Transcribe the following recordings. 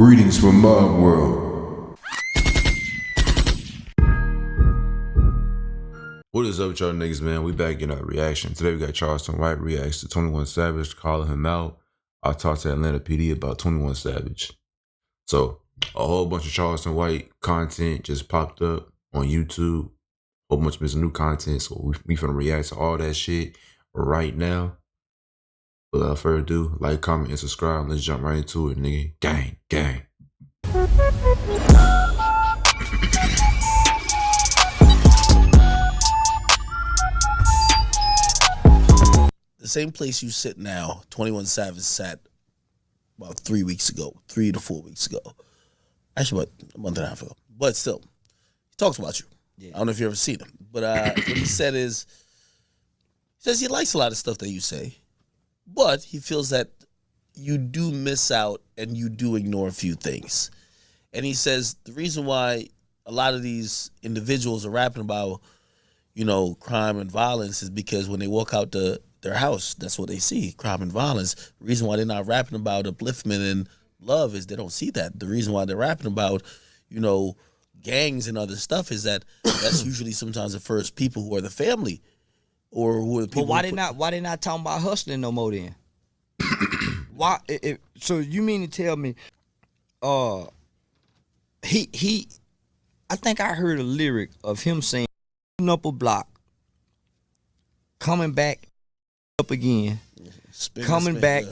Greetings from Mob World. What is up, y'all niggas, man? We back in our reaction. Today we got Charleston White reacts to 21 Savage, calling him out. I talked to Atlanta PD about 21 Savage. So, a whole bunch of Charleston White content just popped up on YouTube. A whole bunch of new content, so we finna react to all that shit right now. Without further ado, like, comment, and subscribe. Let's jump right into it, nigga. Gang, gang. The same place you sit now, 21 Savage sat about 3 weeks ago, 3 to 4 weeks ago. Actually, about a month and a half ago. But still, he talks about you. Yeah. I don't know if you ever seen him. But what he said is, he says he likes a lot of stuff that you say, but he feels that you do miss out and you do ignore a few things. And he says the reason why a lot of these individuals are rapping about, you know, crime and violence is because when they walk out their house, that's what they see, crime and violence. The reason why they're not rapping about upliftment and love is they don't see that. The reason why they're rapping about, you know, gangs and other stuff is that that's usually sometimes the first people who are the family or who are the people. But why they not talking about hustling no more then? Why? So you mean to tell me, he, I think I heard a lyric of him saying, up a block, coming back up again, coming back,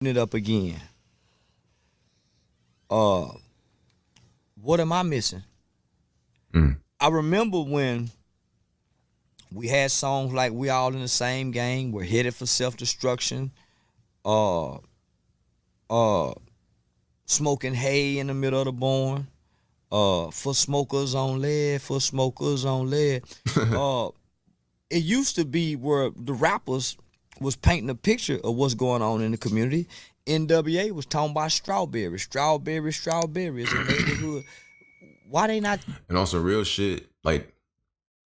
it up again. What am I missing? I remember when we had songs like "We All in the Same Gang," "We're Headed for Self-Destruction," "Smoking Hay in the Middle of the Barn," "For Smokers on Lead," "For Smokers on Lead." It used to be where the rappers was painting a picture of what's going on in the community. NWA was talking about strawberry in the neighborhood. Why they not? And also real shit, like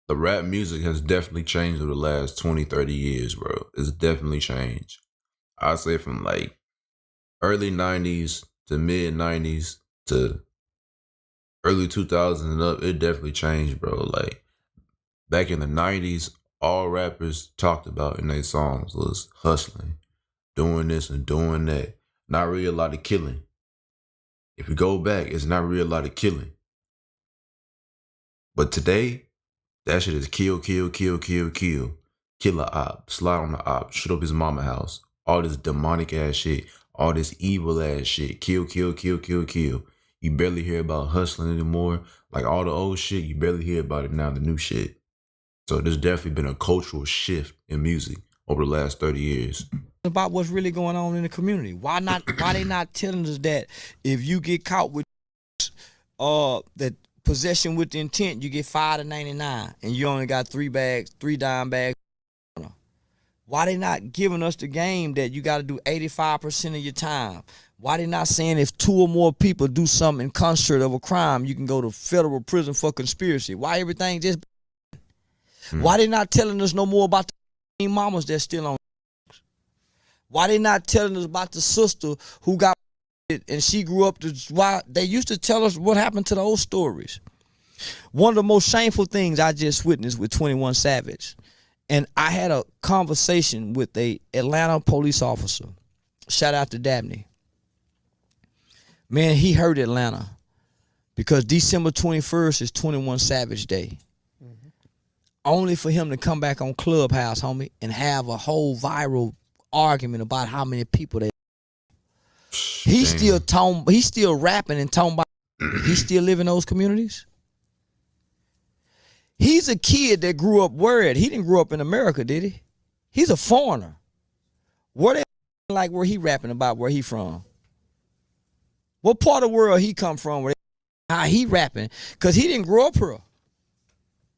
the rap music has definitely changed over the last 20, 30 years, bro. It's definitely changed. I'd say from like early 90s to mid 90s to early 2000s and up, it definitely changed, bro. Like back in the 90s, all rappers talked about in their songs was hustling, doing this and doing that. Not really a lot of killing. If you go back, it's not really a lot of killing. But today, that shit is kill, kill, kill, kill, kill. Kill a op, slide on the op, shoot up his mama house. All this demonic ass shit, all this evil ass shit. Kill, kill, kill, kill, kill. You barely hear about hustling anymore. Like all the old shit, you barely hear about it now, the new shit. So there's definitely been a cultural shift in music over the last 30 years. About what's really going on in the community. Why they not telling us that if you get caught with that possession with the intent, you get 5 to 99 and you only got 3 dime bags. Why they not giving us the game that you got to do 85% of your time? Why they not saying if 2 or more people do something in concert of a crime, you can go to federal prison for conspiracy? Why everything just? Why they not telling us no more about the mamas that's still on? Why they not telling us about the sister who got and she grew up to? Why they used to tell us what happened to the old stories. One of the most shameful things I just witnessed with 21 Savage, and I had a conversation with a Atlanta police officer. Shout out to Dabney. Man, he hurt Atlanta because December 21st is 21 Savage Day. Only for him to come back on Clubhouse, homie, and have a whole viral argument about how many people they. He's still rapping and talking about he still live in those communities. He's a kid that grew up where? He didn't grow up in America, did he? He's a foreigner. Where they like where he rapping about where he from? What part of the world he come from? How he rapping? Because he didn't grow up here.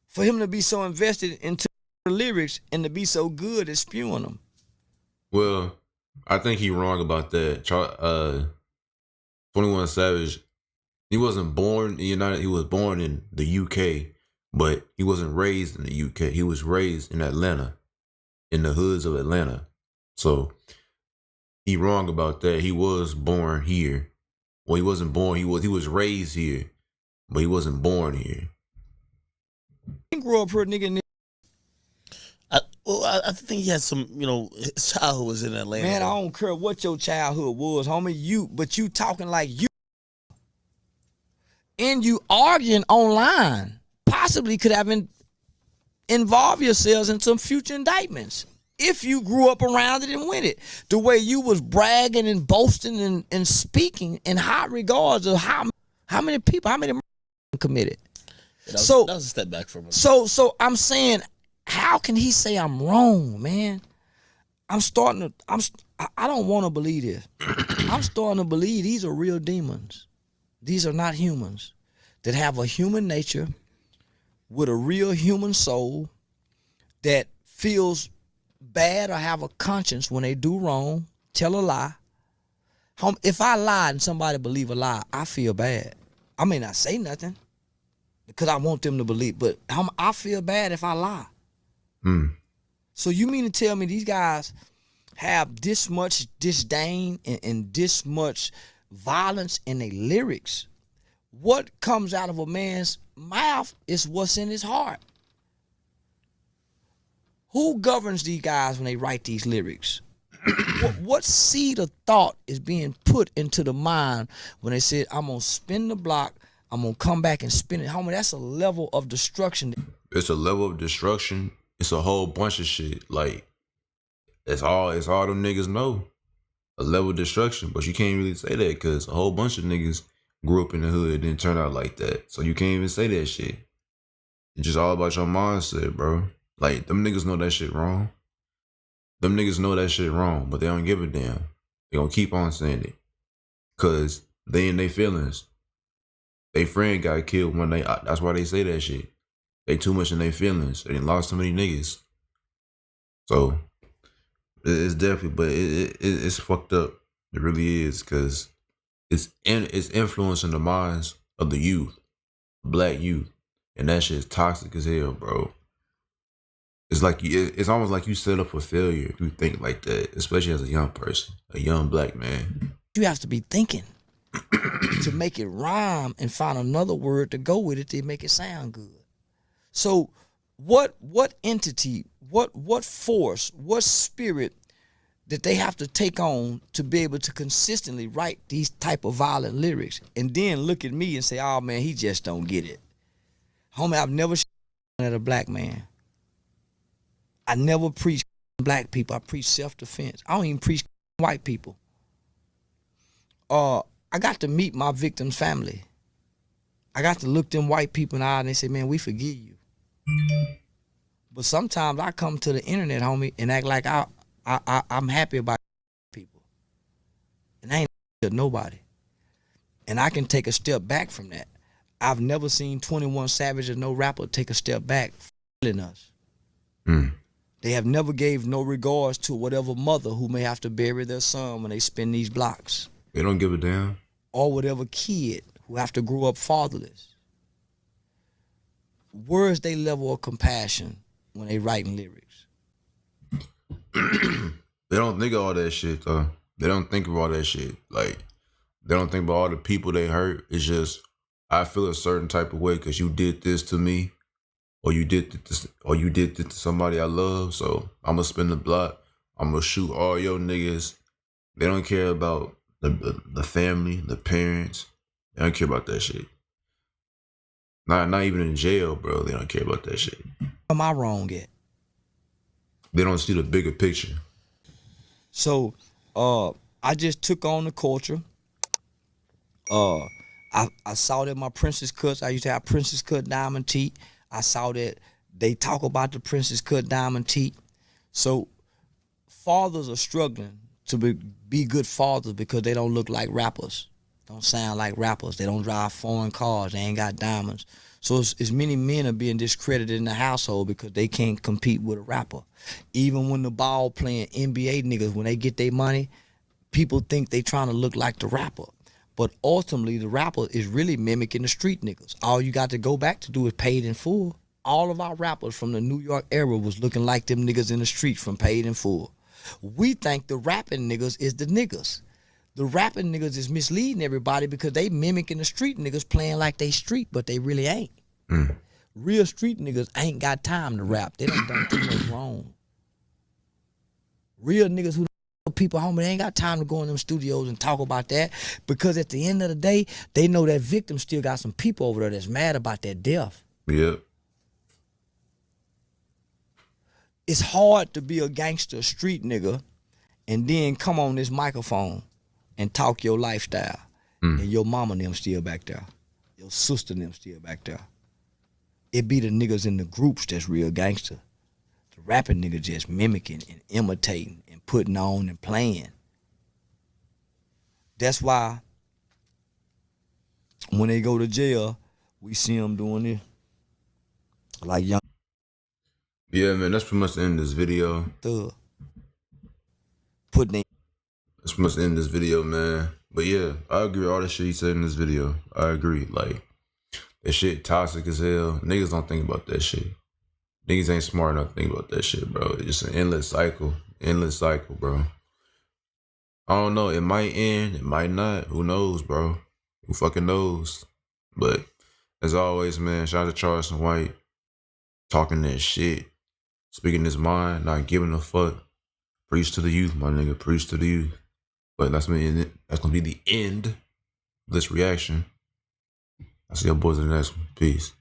For him to be so invested into the lyrics and to be so good at spewing them. Well, I think he's wrong about that. 21 Savage, he wasn't born in the United. He was born in the UK, but he wasn't raised in the UK. He was raised in Atlanta, in the hoods of Atlanta. So he wrong about that. He was born here, Well, he wasn't born. He was raised here, but he wasn't born here. He grew up here, nigga. I think he had some, his childhood was in Atlanta. Man, I don't care what your childhood was, homie. But you talking like you. And you arguing online possibly could have involved yourselves in some future indictments if you grew up around it and with it. The way you was bragging and boasting and speaking in high regards of how many people, how many committed. That was a step back from him. So I'm saying, how can he say I'm wrong, man? I don't want to believe this. I'm starting to believe these are real demons. These are not humans that have a human nature with a real human soul that feels bad or have a conscience when they do wrong, tell a lie. If I lie and somebody believe a lie, I feel bad. I may not say nothing because I want them to believe, but I feel bad if I lie. So you mean to tell me these guys have this much disdain and this much violence in their lyrics? What comes out of a man's mouth is what's in his heart. Who governs these guys when they write these lyrics? What seed of thought is being put into the mind when they said, I'm going to spin the block, I'm going to come back and spin it? Homie, that's a level of destruction. It's a level of destruction. It's a whole bunch of shit. Like, it's all them niggas know. A level of destruction. But you can't really say that because a whole bunch of niggas grew up in the hood and didn't turn out like that. So you can't even say that shit. It's just all about your mindset, bro. Like, them niggas know that shit wrong. Them niggas know that shit wrong, but they don't give a damn. They gonna keep on saying it. Cause they in their feelings. They friend got killed one day. That's why they say that shit. They too much in their feelings. They done lost too many niggas. So, it's definitely, but it's fucked up. It really is, cause it's influencing the minds of the youth, black youth, and that shit is toxic as hell, bro. It's almost like you set up for failure if you think like that, especially as a young person, a young black man. You have to be thinking to make it rhyme and find another word to go with it to make it sound good. So what entity, what force, what spirit that they have to take on to be able to consistently write these type of violent lyrics and then look at me and say, oh man, he just don't get it. Homie, I've never at a black man. I never preach black people. I preach self-defense. I don't even preach white people. I got to meet my victim's family. I got to look them white people in the eye and they say, man, we forgive you. But sometimes I come to the internet, homie, and act like I'm happy about people. And I ain't to nobody. And I can take a step back from that. I've never seen 21 Savage or no rapper take a step back in us. They have never gave no regards to whatever mother who may have to bury their son when they spin these blocks. They don't give a damn. Or whatever kid who have to grow up fatherless. Where is their level of compassion when they writing lyrics? They don't think of all that shit, though. They don't think of all that shit. Like, they don't think about all the people they hurt. It's just, I feel a certain type of way because you did this to me. Or you did this to somebody I love, so I'm gonna spin the block. I'm gonna shoot all your niggas. They don't care about the family, the parents. They don't care about that shit. Not even in jail, bro. They don't care about that shit. Am I wrong yet? They don't see the bigger picture. So, I just took on the culture. I saw that my princess cuts. I used to have princess cut diamond teeth. I saw that they talk about the princess cut diamond teeth. So fathers are struggling to be good fathers because they don't look like rappers, don't sound like rappers. They don't drive foreign cars. They ain't got diamonds. So it's many men are being discredited in the household because they can't compete with a rapper. Even when the ball playing NBA niggas, when they get their money, people think they trying to look like the rapper. But ultimately, the rapper is really mimicking the street niggas. All you got to go back to do is Paid in Full. All of our rappers from the New York era was looking like them niggas in the street from Paid in Full. We think the rapping niggas is the niggas. The rapping niggas is misleading everybody because they mimicking the street niggas playing like they street, but they really ain't. Real street niggas ain't got time to rap. They done too much wrong. Real niggas who people home, they ain't got time to go in them studios and talk about that, because at the end of the day, they know that victim still got some people over there that's mad about that death. Yep. It's hard to be a gangster street nigga and then come on this microphone and talk your lifestyle. And your mama and them still back there. Your sister and them still back there. It be the niggas in the groups that's real gangster. The rapping nigga just mimicking and imitating and putting on and playing. That's why when they go to jail, we see them doing this. Like young Yeah, man, that's pretty much the end of this video. thug. Putting their That's pretty much the end of this video, man. But yeah, I agree with all the shit he said in this video. I agree. Like, that shit toxic as hell. Niggas don't think about that shit. Niggas ain't smart enough to think about that shit, bro. It's just an endless cycle. Endless cycle, bro. I don't know. It might end. It might not. Who knows, bro? Who fucking knows? But as always, man, shout out to Charleston White. Talking that shit. Speaking his mind. Not giving a fuck. Preach to the youth, my nigga. Preach to the youth. But that's gonna be the end of this reaction. I'll see y'all boys in the next one. Peace.